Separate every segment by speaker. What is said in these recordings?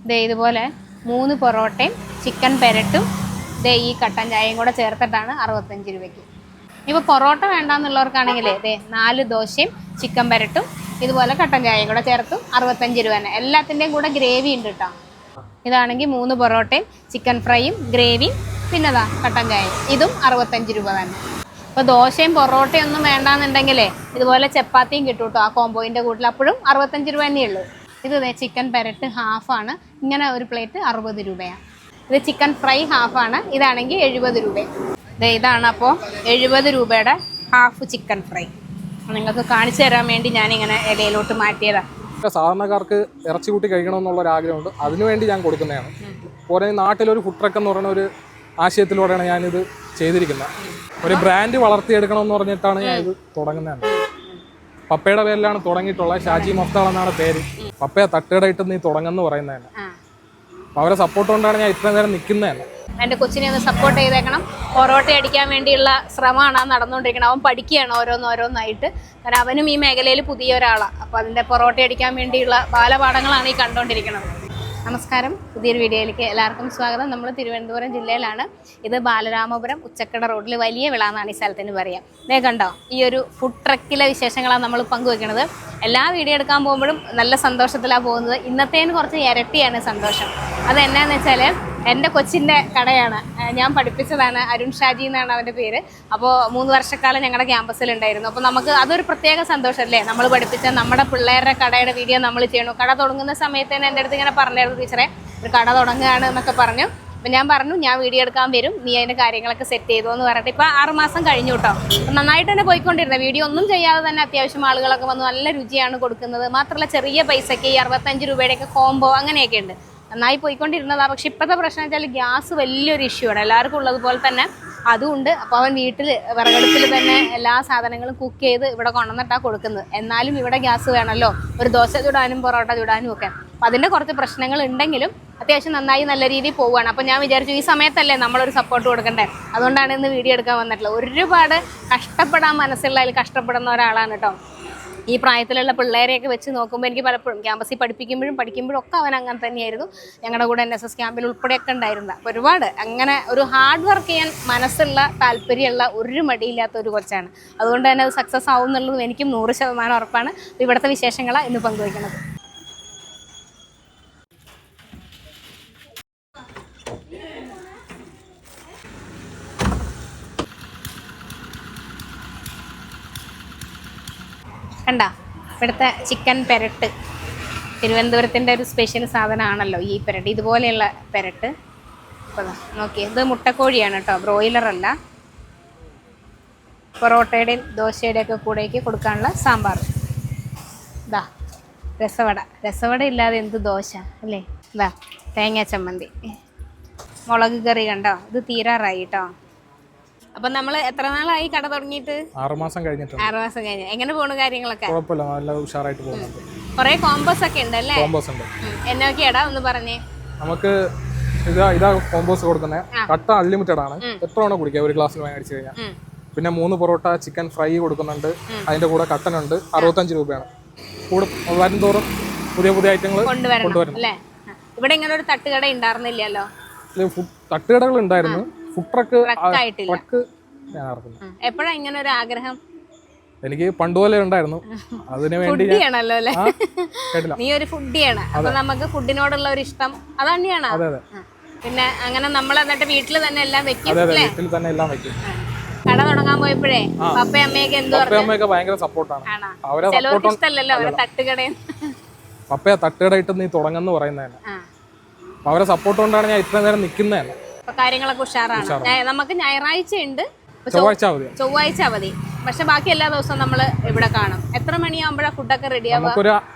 Speaker 1: ദേ ഇതുപോലെ 3 പൊറോട്ടയും ചിക്കൻ പെരട്ടും ദേ ഈ കട്ടൻ ചായയും കൂടെ ചേർത്തിട്ടാണ് 65 രൂപയ്ക്ക്. ഇപ്പോൾ പൊറോട്ട വേണ്ടാന്നുള്ളവർക്കാണെങ്കിലേ ദേ 4 ദോശയും ചിക്കൻ പെരട്ടും ഇതുപോലെ കട്ടൻ ചായയും കൂടെ ചേർത്തും 65 രൂപ തന്നെ. എല്ലാത്തിൻ്റെയും കൂടെ ഗ്രേവി ഉണ്ട് കേട്ടോ. ഇതാണെങ്കിൽ 3 പൊറോട്ടയും ചിക്കൻ ഫ്രൈയും ഗ്രേവിയും പിന്നെതാ കട്ടൻ ചായയും ഇതും 65 രൂപ തന്നെ. ഇപ്പോൾ ദോശയും പൊറോട്ടയും ഒന്നും വേണ്ടാന്നുണ്ടെങ്കിലേ ഇതുപോലെ ചപ്പാത്തിയും കിട്ടും കേട്ടോ ആ കോമ്പോയിൻ്റെ കൂട്ടിൽ. അപ്പോഴും 65 രൂപ തന്നെയേ ഉള്ളൂ. ഇത് ചിക്കൻ പെരട്ട് ഹാഫാണ്. ഇങ്ങനെ ഒരു പ്ലേറ്റ് 60 രൂപയാണ്. ഇത് ചിക്കൻ ഫ്രൈ ഹാഫാണ്. ഇതാണെങ്കിൽ 70 രൂപ. ഇതാണ് അപ്പോൾ 70 രൂപയുടെ ഹാഫ് ചിക്കൻ ഫ്രൈ. നിങ്ങൾക്ക് കാണിച്ചു തരാൻ വേണ്ടി ഞാനിങ്ങനെ ഇലയിലോട്ട് മാറ്റിയതാണ്.
Speaker 2: സാധാരണക്കാർക്ക് ഇറച്ചി കൂട്ടി കഴിക്കണമെന്നുള്ളൊരു ആഗ്രഹമുണ്ട്, അതിനുവേണ്ടി ഞാൻ കൊടുക്കുന്നതാണ്. പോലെ നാട്ടിലൊരു ഫുഡ് ട്രക്ക് എന്ന് പറയുന്ന ഒരു ആശയത്തിലൂടെയാണ് ഞാനിത് ചെയ്തിരിക്കുന്നത്. ഒരു ബ്രാൻഡ് വളർത്തിയെടുക്കണമെന്ന് പറഞ്ഞിട്ടാണ് ഞാൻ ഇത് തുടങ്ങുന്നത്. പപ്പയുടെ പേരിലാണ് തുടങ്ങിയിട്ടുള്ളത്. ഷാജി മഫ്താൾ എന്നാണ് പേര്. പപ്പയെ തട്ടുകടയിട്ട് നീ തുടങ്ങുമെന്ന് പറയുന്നതന്നെ. അപ്പോൾ അവരെ സപ്പോർട്ട് കൊണ്ടാണ് ഞാൻ ഇത്രയും നേരം നിൽക്കുന്നത്.
Speaker 1: എൻ്റെ കൊച്ചിനെ ഒന്ന് സപ്പോർട്ട് ചെയ്തേക്കണം. പൊറോട്ട അടിക്കാൻ വേണ്ടിയുള്ള ശ്രമമാണ് നടന്നുകൊണ്ടിരിക്കുന്നത്. അവൻ പഠിക്കുകയാണ് ഓരോന്നായിട്ട്. കാരണം അവനും ഈ മേഖലയിൽ പുതിയ ഒരാളാണ്. അപ്പോൾ അതിൻ്റെ പൊറോട്ട അടിക്കാൻ വേണ്ടിയുള്ള ബാലപാഠങ്ങളാണ് ഈ കണ്ടുകൊണ്ടിരിക്കുന്നത്. നമസ്കാരം, പുതിയൊരു വീഡിയോയിലേക്ക് എല്ലാവർക്കും സ്വാഗതം. നമ്മൾ തിരുവനന്തപുരം ജില്ലയിലാണ്. ഇത് ബാലരാമപുരം ഉച്ചക്കട റോഡിൽ വലിയ വിള എന്നാണ് ഈ സ്ഥലത്തിന് പറയാം. ദേ കണ്ടോ, ഈ ഒരു ഫുഡ് ട്രക്കിലെ വിശേഷങ്ങളാണ് നമ്മൾ പങ്കുവെക്കുന്നത്. എല്ലാ വീഡിയോ എടുക്കാൻ പോകുമ്പോഴും നല്ല സന്തോഷത്തിലാണ് പോകുന്നത്. ഇന്നത്തേന് കുറച്ച് ഇരട്ടിയാണ് സന്തോഷം. അതെന്നാന്ന് വെച്ചാൽ എൻ്റെ കൊച്ചിൻ്റെ കടയാണ്. ഞാൻ പഠിപ്പിച്ചതാണ്. അരുൺ ഷാജി എന്നാണ് അവൻ്റെ പേര്. അപ്പോൾ 3 വർഷക്കാലം ഞങ്ങളുടെ ക്യാമ്പസിലുണ്ടായിരുന്നു. അപ്പോൾ നമുക്ക് അതൊരു പ്രത്യേക സന്തോഷമല്ലേ, നമ്മൾ പഠിപ്പിച്ച നമ്മുടെ പിള്ളേരുടെ കടയുടെ വീഡിയോ നമ്മൾ ചെയ്യണു. കട തുടങ്ങുന്ന സമയത്ത് തന്നെ എൻ്റെ അടുത്ത് ഇങ്ങനെ പറഞ്ഞായിരുന്നു, ടീച്ചറെ ഒരു കട തുടങ്ങുകയാണ് എന്നൊക്കെ പറഞ്ഞു. അപ്പം ഞാൻ പറഞ്ഞു ഞാൻ വീഡിയോ എടുക്കാൻ വരും, നീ അതിൻ്റെ കാര്യങ്ങളൊക്കെ സെറ്റ് ചെയ്തു എന്ന് പറഞ്ഞിട്ട് ഇപ്പോൾ 6 മാസം കഴിഞ്ഞു കേട്ടോ. അപ്പം നന്നായിട്ട് തന്നെ പോയിക്കൊണ്ടിരുന്നത്. വീഡിയോ ഒന്നും ചെയ്യാതെ തന്നെ അത്യാവശ്യം ആളുകളൊക്കെ വന്നു. നല്ല രുചിയാണ് കൊടുക്കുന്നത്. മാത്രമല്ല ചെറിയ പൈസയ്ക്ക് ഈ 65 രൂപയുടെയൊക്കെ കോംബോ അങ്ങനെയൊക്കെ ഉണ്ട്. നന്നായി പോയിക്കൊണ്ടിരുന്നതാണ്. പക്ഷെ ഇപ്പോഴത്തെ പ്രശ്നം വെച്ചാൽ ഗ്യാസ് വലിയൊരു ഇഷ്യൂ ആണ്. എല്ലാവർക്കും ഉള്ളതുപോലെ തന്നെ അതുകൊണ്ട്. അപ്പോൾ അവൻ വീട്ടിൽ വിറകടുപ്പിൽ തന്നെ എല്ലാ സാധനങ്ങളും കുക്ക് ചെയ്ത് ഇവിടെ കൊണ്ടുവന്നിട്ടാണ് കൊടുക്കുന്നത്. എന്നാലും ഇവിടെ ഗ്യാസ് വേണമല്ലോ, ഒരു ദോശ ചുടാനും പൊറോട്ട ചുടാനും ഒക്കെ. അപ്പോൾ അതിൻ്റെ കുറച്ച് പ്രശ്നങ്ങൾ ഉണ്ടെങ്കിലും അത്യാവശ്യം നന്നായി നല്ല രീതിയിൽ പോവുകയാണ്. അപ്പോൾ ഞാൻ വിചാരിച്ചു ഈ സമയത്തല്ലേ നമ്മളൊരു സപ്പോർട്ട് കൊടുക്കണ്ടേ, അതുകൊണ്ടാണ് ഇന്ന് വീഡിയോ എടുക്കാൻ വന്നിട്ടുള്ളത്. ഒരുപാട് കഷ്ടപ്പെടാൻ മനസ്സുള്ള അതിൽ കഷ്ടപ്പെടുന്ന ഒരാളാണ് കേട്ടോ. ഈ പ്രായത്തിലുള്ള പിള്ളേരെയൊക്കെ വെച്ച് നോക്കുമ്പോൾ എനിക്ക് പലപ്പോഴും ക്യാമ്പസിൽ പഠിക്കുമ്പോഴും ഒക്കെ അവൻ അങ്ങനെ തന്നെയായിരുന്നു. ഞങ്ങളുടെ കൂടെ NSS ക്യാമ്പിൽ ഉൾപ്പെടെയൊക്കെ ഉണ്ടായിരുന്ന ഒരുപാട് അങ്ങനെ ഒരു ഹാർഡ് വർക്ക് ചെയ്യാൻ മനസ്സുള്ള താല്പര്യമുള്ള ഒരു മടിയില്ലാത്ത ഒരു കൊച്ചാണ്. അതുകൊണ്ട് തന്നെ അത് സക്സസ് ആവും എന്നുള്ളതും എനിക്കും 100% ഉറപ്പാണ്. ഇവിടുത്തെ വിശേഷങ്ങളാണ് ഇന്ന് പങ്കുവയ്ക്കുന്നത്. കണ്ട ഇവിടുത്തെ ചിക്കൻ പെരട്ട് തിരുവനന്തപുരത്തിൻ്റെ ഒരു സ്പെഷ്യൽ സാധനമാണല്ലോ ഈ പെരട്ട്. ഇതുപോലെയുള്ള പെരട്ട് ഇപ്പോൾ നോക്കിയേ, ഇത് മുട്ടക്കോഴിയാണ് കേട്ടോ, ബ്രോയിലറല്ല. പൊറോട്ടയുടെയും ദോശയുടെയൊക്കെ കൂടെയൊക്കെ കൊടുക്കാനുള്ള സാമ്പാർ. ഇതാ രസവട ഇല്ലാതെ എന്ത് ദോശ അല്ലേ. ഇതാ തേങ്ങ ചമ്മന്തി, മുളക് കറി. കണ്ടോ, ഇത് തീരാറായി കേട്ടോ. അപ്പൊ നമ്മൾ എത്ര നാളായി കട തുടങ്ങിയിട്ട്?
Speaker 2: 6 മാസം കഴിഞ്ഞിട്ടുണ്ട്.
Speaker 1: 6 മാസം കഴിഞ്ഞു. എങ്ങനെ പോണു കാര്യങ്ങളൊക്കെ?
Speaker 2: കുഴപ്പമില്ല, നല്ല ഉഷാറായിട്ട് പോകുന്നുണ്ട്.
Speaker 1: കുറെ കോമ്പോസ് ഒക്കെ ഉണ്ട് അല്ലേ?
Speaker 2: കോമ്പോസ് ഉണ്ട്.
Speaker 1: എന്നൊക്കെയാടാ ഒന്ന് പറഞ്ഞേ.
Speaker 2: നമുക്ക് ഇതാ കോമ്പോസ് കൊടുക്കുന്നത്. കട്ട അൺലിമിറ്റഡ് ആണ്, എത്ര വേണം കുടിക്കുക ഒരു ഗ്ലാസ്സിൽ മേടിച്ചു കഴിഞ്ഞാൽ. പിന്നെ 3 പൊറോട്ട ചിക്കൻ ഫ്രൈ കൊടുക്കുന്നുണ്ട്. അതിന്റെ കൂടെ കട്ടനുണ്ട്. 65 രൂപയാണ്. വരുംതോറും പുതിയ ഐറ്റങ്ങൾ കൊണ്ടുവരണം
Speaker 1: അല്ലേ. ഇവിടെ ഇങ്ങനെ ഒരു തട്ടുകട ഉണ്ടായിരുന്നില്ലല്ലോ.
Speaker 2: തട്ടുകടകൾ ഉണ്ടായിരുന്നു, ഫുഡ് ട്രക്ക്
Speaker 1: എപ്പോഴാ ഇങ്ങനെ ഒരു ആഗ്രഹം?
Speaker 2: എനിക്ക് പണ്ടുപോലെ ഉണ്ടായിരുന്നു. അതിനു വേണ്ടി
Speaker 1: നീ ഒരു ഫുഡിയാണ്, അപ്പൊ നമുക്ക് ഫുഡിനോടുള്ള ഒരു ഇഷ്ടം അത് തന്നെയാണ്. പിന്നെ അങ്ങനെ നമ്മൾ എന്നിട്ട് വീട്ടിൽ തന്നെ എല്ലാം വെക്കും. കട തുടങ്ങാൻ പോയപ്പോഴേ പപ്പയും അമ്മയൊക്കെ എന്ത് പറഞ്ഞു?
Speaker 2: ഭയങ്കര സപ്പോർട്ടാണ്.
Speaker 1: ചിലർക്ക് ഇഷ്ടമല്ലല്ലോ അവരെ തട്ടുകടയും.
Speaker 2: പപ്പയെ തട്ടുകടയിട്ട് നീ തുടങ്ങുമെന്ന് പറയുന്നതന്നെ. അവരെ സപ്പോർട്ട് കൊണ്ടാണ് ഞാൻ ഇത്രയും നേരം നിൽക്കുന്നത്.
Speaker 1: കാര്യങ്ങളൊക്കെ ഉഷാറാണ്. നമുക്ക് ഞായറാഴ്ച ഉണ്ട്, ചൊവ്വാഴ്ച അവധി. പക്ഷെ ബാക്കി എല്ലാ ദിവസവും നമ്മൾ ഇവിടെ കാണും. എത്ര മണിയാകുമ്പോഴാണ് ഫുഡൊക്കെ റെഡിയാവും?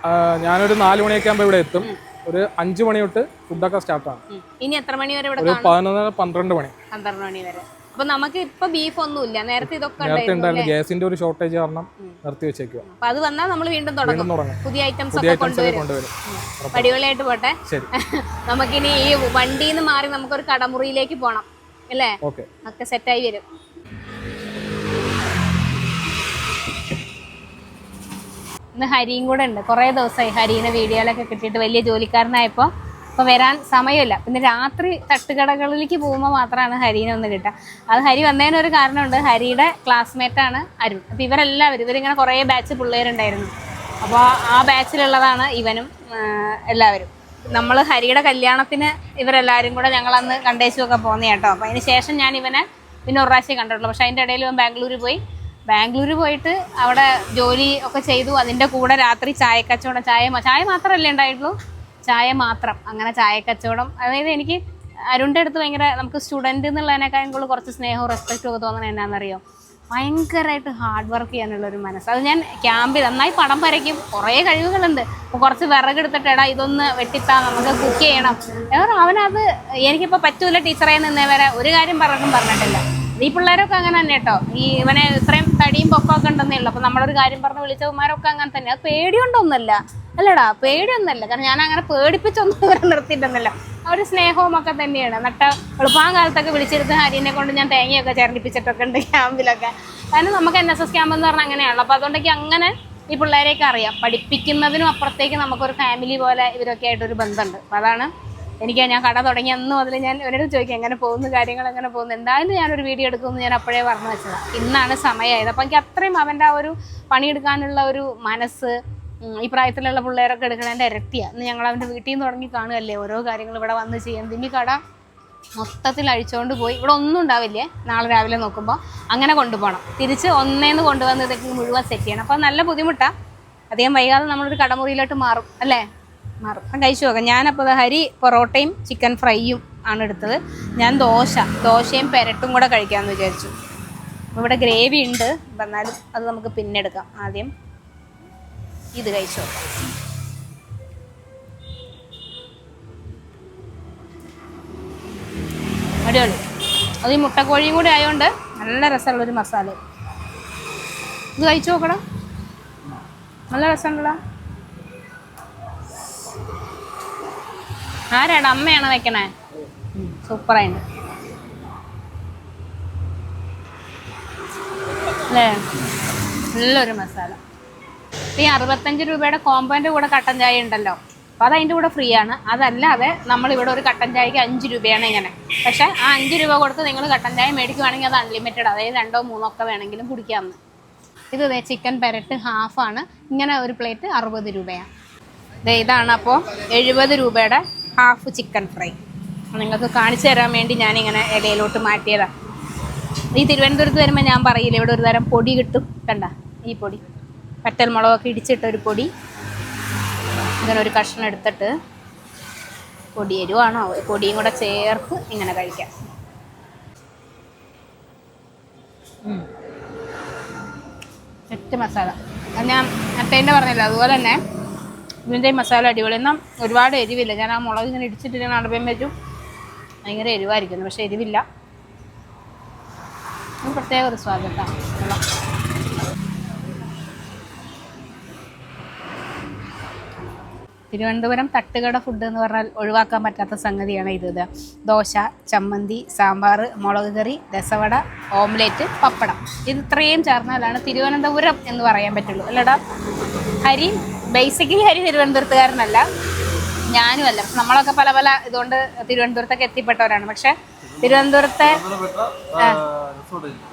Speaker 2: ഞാനൊരു 4 മണിയൊക്കെ ആകുമ്പോൾ ഇവിടെ എത്തും. ഒരു 5 മണി തൊട്ട് ഫുഡൊക്കെ സ്റ്റാർട്ടാണ്.
Speaker 1: ഇനി എത്ര മണി വരെ ഇവിടെ?
Speaker 2: 11-12 മണി.
Speaker 1: 12 മണി വരെ. അപ്പൊ നമുക്ക് ഇപ്പൊ ബീഫ് ഒന്നുമില്ല, നേരത്തെ ഇതൊക്കെ
Speaker 2: ഉണ്ടായിരുന്നു. ഗ്യാസിന്റെ ഒരു ഷോർട്ടേജ് കാരണം നിർത്തി വെച്ചേക്കുക.
Speaker 1: അപ്പൊ അത് വന്നാൽ നമ്മൾ വീണ്ടും തുടങ്ങും. പുതിയ ഐറ്റംസ് ഒക്കെ കൊണ്ടുവരും. അടിപൊളിയായിട്ട് പോട്ടെ. നമുക്കിനി ഈ വണ്ടിയിൽ നിന്ന് മാറി നമുക്കൊരു കടമുറിയിലേക്ക് പോണം അല്ലേ? ഒക്കെ സെറ്റായി വരും. ഇന്ന് ഹരിയും കൂടെ ഉണ്ട്. കുറേ ദിവസമായി ഹരീനെ വീഡിയോയിലൊക്കെ കിട്ടിയിട്ട്. വലിയ ജോലിക്കാരനായപ്പോൾ അപ്പോൾ വരാൻ സമയമില്ല. പിന്നെ രാത്രി തട്ടുകടകളിലേക്ക് പോകുമ്പോൾ മാത്രമാണ് ഹരീനെ ഒന്ന് കിട്ടുക. അത് ഹരി വന്നതിനൊരു കാരണമുണ്ട്. ഹരിയുടെ ക്ലാസ്മേറ്റാണ് അരുൺ. അപ്പോൾ ഇവരിങ്ങനെ കുറേ ബാച്ച് പിള്ളേരുണ്ടായിരുന്നു. അപ്പോൾ ആ ബാച്ചിലുള്ളതാണ് ഇവനും എല്ലാവരും. നമ്മൾ ഹരിയുടെ കല്യാണത്തിന് ഇവരെല്ലാവരും കൂടെ ഞങ്ങളന്ന് കണ്ടേച്ചുമൊക്കെ പോകുന്ന കേട്ടോ. അപ്പോൾ അതിന് ശേഷം ഞാൻ ഇവനെ പിന്നെ ഒരു പ്രാവശ്യം കണ്ടിട്ടുള്ളൂ. പക്ഷേ അതിൻ്റെ ഇടയിൽ ഇവൻ ബാംഗ്ലൂർ പോയിട്ട് അവിടെ ജോലി ഒക്കെ ചെയ്തു. അതിൻ്റെ കൂടെ രാത്രി ചായക്കച്ചവടം, ചായ മാത്രമല്ലേ ഉണ്ടായിട്ടുള്ളൂ, ചായ മാത്രം. അങ്ങനെ ചായക്കച്ചവടം. അതായത് എനിക്ക് അരുണിൻ്റെ അടുത്ത് ഭയങ്കര, നമുക്ക് സ്റ്റുഡൻറ്റ് എന്നുള്ളതിനേക്കാളും കൂടുതൽ കുറച്ച് സ്നേഹവും റെസ്പെക്റ്റും ഒക്കെ തോന്നണത് എന്നാണെന്നറിയോ, ഭയങ്കരമായിട്ട് ഹാർഡ് വർക്ക് ചെയ്യാനുള്ളൊരു മനസ്സ്. അത് ഞാൻ ക്യാമ്പിൽ നന്നായി പടം വരയ്ക്കും, കുറേ കഴിവുകളുണ്ട്. അപ്പോൾ കുറച്ച് വിറകെടുത്തിട്ട് എടാ ഇതൊന്ന് വെട്ടിത്താ, നമുക്ക് കുക്ക് ചെയ്യണം. അവനത് എനിക്കിപ്പോൾ പറ്റൂല ടീച്ചറെ നിന്നേവരെ ഒരു കാര്യം പറഞ്ഞിട്ടില്ല. ഈ പിള്ളേരൊക്കെ അങ്ങനെ തന്നെ കേട്ടോ. ഇവനെ ഇത്രയും തടിയും പൊക്കമൊക്കെ ഉണ്ടെന്നേ ഉള്ളൂ. അപ്പോൾ നമ്മളൊരു കാര്യം പറഞ്ഞ് വിളിച്ചവന്മാരൊക്കെ അങ്ങനെ തന്നെ. അത് പേടിയുണ്ടോന്നല്ല, അല്ലടാ പേടിയൊന്നുമല്ല. കാരണം ഞാൻ അങ്ങനെ പേടിപ്പിച്ചൊന്നും ഇവരെ നിർത്തിയിട്ടൊന്നുമില്ല. ഒരു സ്നേഹവും ഒക്കെ തന്നെയാണ്. എന്നിട്ട് എളുപ്പാൻ കാലത്തൊക്കെ വിളിച്ചിരുത്ത് ഹരീനെ കൊണ്ട് ഞാൻ തേങ്ങയൊക്കെ ചേർന്നിപ്പിച്ചിട്ടൊക്കെ ഉണ്ട് ക്യാമ്പിലൊക്കെ. കാരണം നമുക്ക് NSS ക്യാമ്പ് എന്ന് പറഞ്ഞാൽ അങ്ങനെയാണല്ലോ. അപ്പോൾ അതുകൊണ്ടൊക്കെ അങ്ങനെ ഈ പിള്ളേരെയൊക്കെ അറിയാം. പഠിപ്പിക്കുന്നതിനും അപ്പുറത്തേക്ക് നമുക്കൊരു ഫാമിലി പോലെ ഇവരൊക്കെ ആയിട്ടൊരു ബന്ധമുണ്ട്. അപ്പോൾ അതാണ് ഞാൻ കട തുടങ്ങി അന്ന് മുതൽ ഞാൻ ഇവരോട് ചോദിക്കും എങ്ങനെ പോകുന്നു, കാര്യങ്ങൾ എങ്ങനെ പോകുന്നു. എന്തായാലും ഞാനൊരു വീഡിയോ എടുക്കുമെന്ന് ഞാൻ അപ്പോഴേ പറഞ്ഞു വെച്ചതാണ്. ഇന്നാണ് സമയമായത്. അപ്പോൾ എനിക്ക് അത്രയും അവൻ്റെ ആ ഒരു പണിയെടുക്കാനുള്ള ഒരു മനസ്സ് ഈ പ്രായത്തിലുള്ള പിള്ളേരൊക്കെ എടുക്കണതിൻ്റെ ഇരട്ടിയാണ്. ഇന്ന് ഞങ്ങൾ അവൻ്റെ വീട്ടിൽ നിന്ന് തുടങ്ങി കാണുകയല്ലേ ഓരോ കാര്യങ്ങൾ ഇവിടെ വന്ന് ചെയ്യുന്നത്. ഇനി കട മൊത്തത്തിൽ അഴിച്ചുകൊണ്ട് പോയി ഇവിടെ ഒന്നും ഉണ്ടാവില്ലേ, നാളെ രാവിലെ നോക്കുമ്പോൾ അങ്ങനെ കൊണ്ടുപോകണം. തിരിച്ച് ഒന്നേന്ന് കൊണ്ടുവന്ന് ഇതൊക്കെ മുഴുവൻ സെറ്റ് ചെയ്യണം. അപ്പോൾ നല്ല ബുദ്ധിമുട്ടാണ്. അധികം വൈകാതെ നമ്മളൊരു കടമുറിയിലോട്ട് മാറും അല്ലേ, മാറും. അപ്പം കഴിച്ചു നോക്കാം. ഞാനപ്പോൾ ഹരി പൊറോട്ടയും ചിക്കൻ ഫ്രൈയും ആണ് എടുത്തത്. ഞാൻ ദോശയും പെരട്ടും കൂടെ കഴിക്കാമെന്ന് വിചാരിച്ചു. അപ്പോൾ ഇവിടെ ഗ്രേവി ഉണ്ട്, എന്നാലും അത് നമുക്ക് പിന്നെ എടുക്കാം. ആദ്യം ഇത് കഴിച്ചു നോക്കാം. അടിപൊളി. അത് ഈ മുട്ടക്കോഴിയും കൂടി ആയതുകൊണ്ട് നല്ല രസമുള്ളൊരു മസാല. ഇത് കഴിച്ചു നോക്കണം, നല്ല രസമുണ്ടല്ലോ. ആരാണ്, അമ്മയാണോ വെക്കണേ? സൂപ്പറായിട്ട് അല്ലേ, നല്ലൊരു മസാല. ഈ 65 രൂപയുടെ കോമ്പോൻ്റെ കൂടെ കട്ടൻ ചായ ഉണ്ടല്ലോ, അപ്പോൾ അത് അതിൻ്റെ കൂടെ ഫ്രീ ആണ്. അതല്ലാതെ നമ്മളിവിടെ ഒരു കട്ടൻ ചായക്ക് 5 രൂപയാണ് ഇങ്ങനെ. പക്ഷേ ആ 5 രൂപ കൊടുത്ത് നിങ്ങൾ കട്ടൻ ചായ മേടിക്കുവാണെങ്കിൽ അത് അൺലിമിറ്റഡ്, അതായത് 2 3 ഒക്കെ വേണമെങ്കിലും കുടിക്കാമെന്ന്. ഇത് ചിക്കൻ പെരട്ട് ഹാഫാണ്. ഇങ്ങനെ ഒരു പ്ലേറ്റ് 60 രൂപയാണ്. ഇതാണ് അപ്പോൾ 70 രൂപയുടെ ഹാഫ് ചിക്കൻ ഫ്രൈ. നിങ്ങൾക്ക് കാണിച്ചു തരാൻ വേണ്ടി ഞാനിങ്ങനെ ഇലയിലോട്ട് മാറ്റിയതാണ്. ഈ തിരുവനന്തപുരത്ത് വരുമ്പോൾ ഞാൻ പറയില്ല, ഇവിടെ ഒരു തരം പൊടി കിട്ടും, കണ്ട ഈ പൊടി, പറ്റൽ മുളകൊക്കെ ഇടിച്ചിട്ടൊരു പൊടി. ഇങ്ങനെ ഒരു കഷ്ണം എടുത്തിട്ട് പൊടി എരിവാണോ, പൊടിയും കൂടെ ചേർത്ത് ഇങ്ങനെ കഴിക്കാം. സെറ്റ് മസാല. ഞാൻ മറ്റേൻ്റെ പറഞ്ഞില്ല, അതുപോലെ തന്നെ ഇതിൻ്റെ മസാല അടിപൊളി. എന്നാൽ ഒരുപാട് എരിവില്ല. ഞാൻ ആ മുളക് ഇങ്ങനെ ഇടിച്ചിട്ട് ഇങ്ങനെ അടപ്പം വെച്ചു, ഭയങ്കര എരിവായിരിക്കുന്നു, പക്ഷെ എരിവില്ല. പ്രത്യേക ഒരു സ്വാദത്താണ്. തിരുവനന്തപുരം തട്ടുകട ഫുഡ് എന്ന് പറഞ്ഞാൽ ഒഴിവാക്കാൻ പറ്റാത്ത സംഗതിയാണ് ഇത്. ദോശ, ചമ്മന്തി, സാമ്പാർ, മുളക് കറി, രസവട, ഓംലേറ്റ്, പപ്പടം. ഇത് ഇത്രയും ചേർന്നാലാണ് തിരുവനന്തപുരം എന്ന് പറയാൻ പറ്റുള്ളൂ, അല്ലടാ. ഹരി ബേസിക്കലി തിരുവനന്തപുരത്തുകാരനല്ല, ഞാനുമല്ല. നമ്മളൊക്കെ പല പല ഇതുകൊണ്ട് തിരുവനന്തപുരത്തൊക്കെ എത്തിപ്പെട്ടവരാണ്. പക്ഷെ തിരുവനന്തപുരത്തെ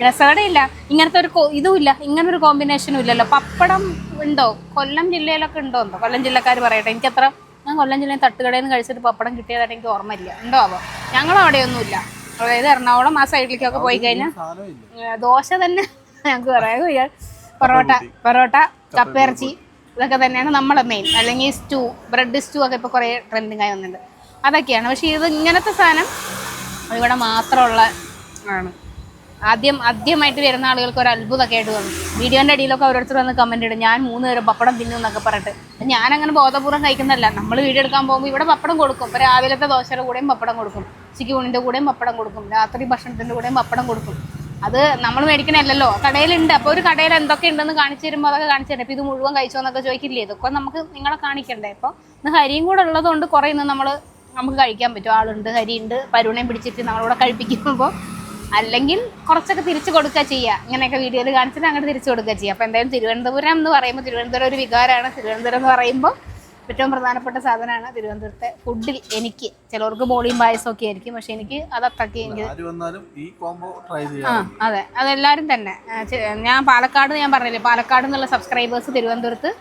Speaker 1: രസവടയില്ല, ഇങ്ങനത്തെ ഒരു ഇതുമില്ല, ഇങ്ങനൊരു കോമ്പിനേഷനും ഇല്ലല്ലോ. പപ്പടം ഉണ്ടോ കൊല്ലം ജില്ലയിലൊക്കെ ഉണ്ടോ എന്തോ, കൊല്ലം ജില്ലക്കാർ പറയട്ടെ. എനിക്കത്ര, ഞാൻ കൊല്ലം ജില്ലയിൽ തട്ടുകടയിൽ നിന്ന് കഴിച്ചിട്ട് പപ്പടം കിട്ടിയതായിട്ട് എനിക്ക് ഓർമ്മയില്ല. ഉണ്ടോ ആവോ? ഞങ്ങളവിടെയൊന്നുമില്ല. അതായത് എറണാകുളം ആ സൈഡിലേക്കൊക്കെ പോയി കഴിഞ്ഞാൽ ദോശ തന്നെ ഞങ്ങൾക്ക് പറയാം. പൊറോട്ട, കപ്പയിറച്ചി, ഇതൊക്കെ തന്നെയാണ് നമ്മളെ മെയിൻ. അല്ലെങ്കിൽ സ്റ്റൂ, ബ്രെഡ് സ്റ്റൂ ഒക്കെ ഇപ്പോൾ കുറേ ട്രെൻഡിങ് ആയി വന്നിട്ടുണ്ട്, അതൊക്കെയാണ്. പക്ഷേ ഇത് ഇങ്ങനത്തെ സാധനം ഇവിടെ മാത്രമുള്ള ആണ്. ആദ്യമായിട്ട് വരുന്ന ആളുകൾക്ക് ഒരു അത്ഭുതമൊക്കെ ആയിട്ട് തോന്നും. വീഡിയോൻ്റെ അടിയിലൊക്കെ ഓരോരുത്തർ വന്ന് കമൻറ്റ് ഇടും, ഞാൻ 3 നേരം പപ്പടം തിന്നും എന്നൊക്കെ പറഞ്ഞിട്ട്. ഞാനങ്ങനെ ബോധപൂർവ്വം കഴിക്കുന്നതല്ല. നമ്മൾ വീഡിയോ എടുക്കാൻ പോകുമ്പോൾ ഇവിടെ പപ്പടം കൊടുക്കും. ഇപ്പോൾ രാവിലത്തെ ദോശയുടെ കൂടെയും പപ്പടം കൊടുക്കും, ഉച്ചയ്ക്ക് ഊണിൻ്റെ കൂടെയും പപ്പടം കൊടുക്കും, രാത്രി ഭക്ഷണത്തിൻ്റെ കൂടെയും പപ്പടം കൊടുക്കും. അത് നമ്മൾ മേടിക്കണമല്ലോ, കടയിലുണ്ട്. അപ്പോൾ ഒരു കടയിൽ എന്തൊക്കെ ഉണ്ടെന്ന് കാണിച്ചു തരുമ്പോൾ അതൊക്കെ കാണിച്ചു തരും. അപ്പോൾ ഇത് മുഴുവൻ കഴിച്ചോ എന്നൊക്കെ ചോദിക്കില്ലേ, ഇതൊക്കെ നമുക്ക് നിങ്ങളെ കാണിക്കണ്ടേ. അപ്പോൾ ഇന്ന് ഹരിയും കൂടെ ഉള്ളതുകൊണ്ട് കുറേ ഇന്ന് നമുക്ക് കഴിക്കാൻ പറ്റും. ആളുണ്ട്, ഹരിയുണ്ട്, പരുണയും പിടിച്ചിട്ട് നമ്മളിവിടെ കഴിപ്പിക്കുമ്പോൾ. അല്ലെങ്കിൽ കുറച്ചൊക്കെ തിരിച്ചു കൊടുക്കുക ചെയ്യുക, ഇങ്ങനെയൊക്കെ വീഡിയോയിൽ കാണിച്ചിട്ട് അങ്ങോട്ട് തിരിച്ചു കൊടുക്കുക ചെയ്യുക. അപ്പോൾ എന്തായാലും തിരുവനന്തപുരം എന്ന് പറയുമ്പോൾ തിരുവനന്തപുരം ഒരു വികാരമാണ്. തിരുവനന്തപുരം എന്ന് പറയുമ്പോൾ ഏറ്റവും പ്രധാനപ്പെട്ട സാധനമാണ് തിരുവനന്തപുരത്തെ ഫുഡിൽ. എനിക്ക് ചിലർക്ക് ബോളിയും പായസം ഒക്കെ ആയിരിക്കും, പക്ഷെ എനിക്ക് അതത്രയ്ക്ക് എനിക്ക് അതെ അതെല്ലാവരും തന്നെ. ഞാൻ പാലക്കാട്, ഞാൻ പറഞ്ഞില്ലേ പാലക്കാട് നിന്നുള്ള സബ്സ്ക്രൈബേഴ്സ് തിരുവനന്തപുരത്ത്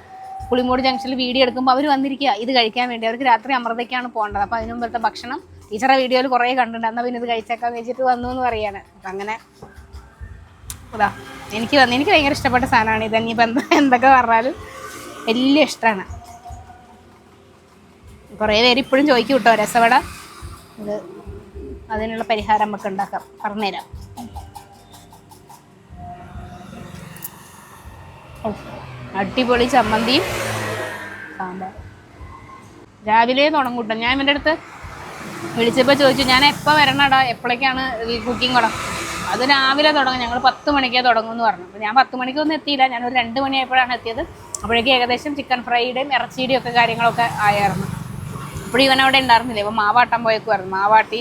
Speaker 1: പുളിമൂട് ജംഗ്ഷനിൽ വീഡിയോ എടുക്കുമ്പോൾ അവർ വന്നിരിക്കുക ഇത് കഴിക്കാൻ വേണ്ടി. അവർക്ക് രാത്രി അമൃതയ്ക്കാണ് പോകേണ്ടത്. അപ്പോൾ അതിനു മുമ്പത്തെ ഭക്ഷണം ടീച്ചറെ വീഡിയോയിൽ കുറേ കണ്ടിട്ടുണ്ട്. എന്നാൽ പിന്നെ ഇത് കഴിച്ചേക്കാന്ന് വെച്ചിട്ട് വന്നു എന്ന് പറയാണ്. അപ്പം അങ്ങനെ അതാ എനിക്ക് ഭയങ്കര ഇഷ്ടപ്പെട്ട സാധനമാണ് ഇത്. ഇനിയിപ്പോൾ എന്തൊക്കെ പറഞ്ഞാലും വലിയ ഇഷ്ടമാണ്. കുറേ പേര് ഇപ്പോഴും ചോദിക്കും കേട്ടോ രസവട. ഇത് അതിനുള്ള പരിഹാരം നമുക്ക് ഉണ്ടാക്കാം, പറഞ്ഞുതരാം. അടിപൊളി ചമ്മന്തിയും സാമ്പാർ. രാവിലെ തുടങ്ങൂട്ടോ. ഞാൻ ഇവൻ്റെ അടുത്ത് വിളിച്ചപ്പോൾ ചോദിച്ചു ഞാൻ എപ്പോൾ വരണടാ, എപ്പോഴേക്കാണ് കുക്കിംഗ് തുടങ്ങും. അത് രാവിലെ തുടങ്ങും, ഞങ്ങൾ 10 മണിക്കേ തുടങ്ങുമെന്ന് പറഞ്ഞു. അപ്പോൾ ഞാൻ 10 മണിക്കൊന്നും എത്തിയില്ല, ഞാനൊരു 2 മണിയായപ്പോഴാണ് എത്തിയത്. അപ്പോഴേക്കും ഏകദേശം ചിക്കൻ ഫ്രൈയുടെയും ഇറച്ചിയുടെയും ഒക്കെ കാര്യങ്ങളൊക്കെ ആയിരുന്നു. അപ്പോൾ ഇവനവിടെ ഉണ്ടായിരുന്നില്ല, ഇപ്പോൾ മാവാട്ടാൻ പോയേക്കുമായിരുന്നു. മാവാട്ടി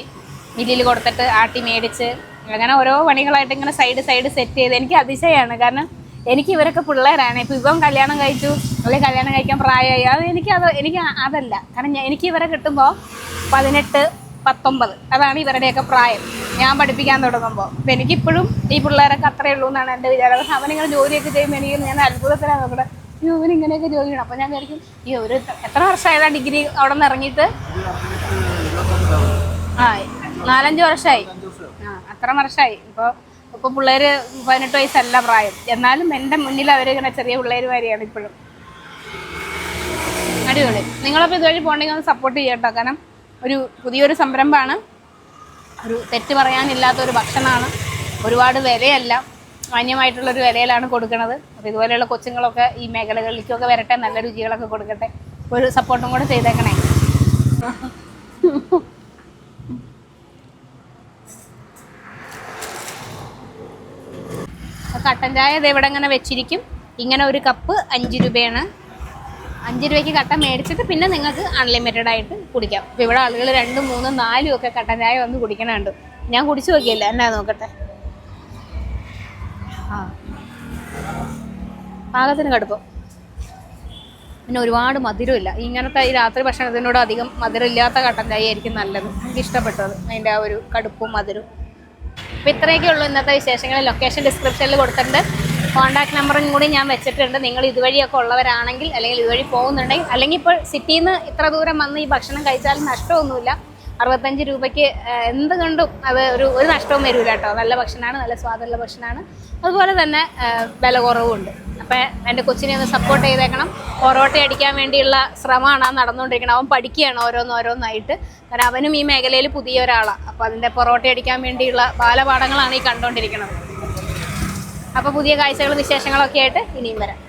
Speaker 1: മില്ലിൽ കൊടുത്തിട്ട് ആട്ടി മേടിച്ച് അങ്ങനെ ഓരോ പണികളായിട്ട് ഇങ്ങനെ സൈഡ് സെറ്റ് ചെയ്ത്. എനിക്ക് അതിശയമാണ്, കാരണം എനിക്ക് ഇവരൊക്കെ പിള്ളേരാണ്. ഇപ്പോൾ ഇവൻ കല്യാണം കഴിച്ചു അല്ലെങ്കിൽ കല്യാണം കഴിക്കാൻ പ്രായമായി, അത് എനിക്ക് അതല്ല. കാരണം എനിക്ക് ഇവരെ കിട്ടുമ്പോൾ 18, 19 അതാണ് ഇവരുടെയൊക്കെ പ്രായം ഞാൻ പഠിപ്പിക്കാൻ തുടങ്ങുമ്പോൾ. അപ്പം എനിക്കിപ്പോഴും ഈ പിള്ളേരൊക്കെ അത്രയേ ഉള്ളൂ എന്നാണ് എൻ്റെ വിചാരം. പക്ഷെ അവനിങ്ങനെ ജോലിയൊക്കെ ചെയ്യുമ്പോൾ എനിക്ക് ഞാൻ അത്ഭുതത്തിലാണ് നോക്കട്ടെ, ഇവനിങ്ങനെയൊക്കെ ജോലി ചെയ്യണം. അപ്പോൾ ഞാൻ വിചാരിക്കും ഈ ഒരു എത്ര വർഷമായതാ ഡിഗ്രി അവിടെ നിന്ന് ഇറങ്ങിയിട്ട്? 4-5 വർഷമായി. അത്ര വർഷമായി. ഇപ്പോൾ പിള്ളേർ 18 വയസ്സല്ല പ്രായം, എന്നാലും എൻ്റെ മുന്നിൽ അവരിങ്ങനെ ചെറിയ പിള്ളേരുമാരിയാണ് ഇപ്പോഴും. അടിപൊളി. നിങ്ങളപ്പോൾ ഇതുവഴി പോകണമെങ്കിൽ ഒന്ന് സപ്പോർട്ട് ചെയ്യട്ടോ, കാരണം പുതിയൊരു സംരംഭമാണ്, ഒരു തെറ്റ് പറയാനില്ലാത്തൊരു ഭക്ഷണമാണ്. ഒരുപാട് വിലയല്ല, മാന്യമായിട്ടുള്ളൊരു വിലയിലാണ് കൊടുക്കുന്നത്. അപ്പോൾ ഇതുപോലെയുള്ള കൊച്ചുങ്ങളൊക്കെ ഈ മേഖലകളിലേക്കൊക്കെ വരട്ടെ, നല്ല രുചികളൊക്കെ കൊടുക്കട്ടെ. ഒരു സപ്പോർട്ടും കൂടെ ചെയ്തേക്കണേ. കട്ടൻ ചായ ഇത് ഇവിടെ ഇങ്ങനെ വെച്ചിരിക്കും. ഇങ്ങനെ ഒരു കപ്പ് 5 രൂപയാണ്. 5 രൂപയ്ക്ക് കട്ടൻ മേടിച്ചിട്ട് പിന്നെ നിങ്ങൾക്ക് അൺലിമിറ്റഡ് ആയിട്ട് കുടിക്കാം. ഇപ്പോൾ ഇവിടെ ആളുകൾ 2, 3, 4 ഒക്കെ കട്ടൻ ചായ വന്ന് കുടിക്കണുണ്ട്. ഞാൻ കുടിച്ചു നോക്കിയില്ല, എന്നാ നോക്കട്ടെ. പാകത്തിന് കടുപ്പം, പിന്നെ ഒരുപാട് മധുരമില്ല. ഇങ്ങനത്തെ ഈ രാത്രി ഭക്ഷണത്തിനോട് അധികം മധുരമില്ലാത്ത കട്ടൻ ചായ ആയിരിക്കും നല്ലത്. എനിക്ക് ഇഷ്ടപ്പെട്ടത് അതിൻ്റെ ആ ഒരു കടുപ്പും മധുരവും. അപ്പോൾ ഇത്രയൊക്കെ ഉള്ളൂ ഇന്നത്തെ വിശേഷങ്ങൾ. ലൊക്കേഷൻ ഡിസ്ക്രിപ്ഷനിൽ കൊടുത്തിട്ടുണ്ട്, കോൺടാക്ട് നമ്പറും കൂടി ഞാൻ വെച്ചിട്ടുണ്ട്. നിങ്ങൾ ഇതുവഴിയൊക്കെ ഉള്ളവരാണെങ്കിൽ, അല്ലെങ്കിൽ ഇതുവഴി പോകുന്നുണ്ടെങ്കിൽ, അല്ലെങ്കിൽ ഇപ്പോൾ സിറ്റിയിൽ നിന്ന് ഇത്ര ദൂരം വന്ന് ഈ ഭക്ഷണം കഴിച്ചാലും നഷ്ടമൊന്നുമില്ല. 65 രൂപയ്ക്ക് എന്തുകൊണ്ടും അത് ഒരു നഷ്ടവും വരില്ല കേട്ടോ. നല്ല ഭക്ഷണമാണ്, നല്ല സ്വാദുള്ള ഭക്ഷണമാണ്, അതുപോലെ തന്നെ വില കുറവുമുണ്ട്. അപ്പം എൻ്റെ കൊച്ചിനെ ഒന്ന് സപ്പോർട്ട് ചെയ്തേക്കണം. പൊറോട്ട അടിക്കാൻ വേണ്ടിയുള്ള ശ്രമമാണ് നടന്നുകൊണ്ടിരിക്കുന്നത്. അവൻ പഠിക്കുകയാണ് ഓരോന്നായിട്ട്, കാരണം അവനും ഈ മേഖലയിൽ പുതിയ ഒരാളാണ്. അപ്പോൾ അതിൻ്റെ പൊറോട്ട അടിക്കാൻ വേണ്ടിയുള്ള ബാലപാഠങ്ങളാണ് ഈ കണ്ടുകൊണ്ടിരിക്കുന്നത്. അപ്പോൾ പുതിയ കാഴ്ചകളും വിശേഷങ്ങളൊക്കെ ആയിട്ട് ഇനിയും വരാം.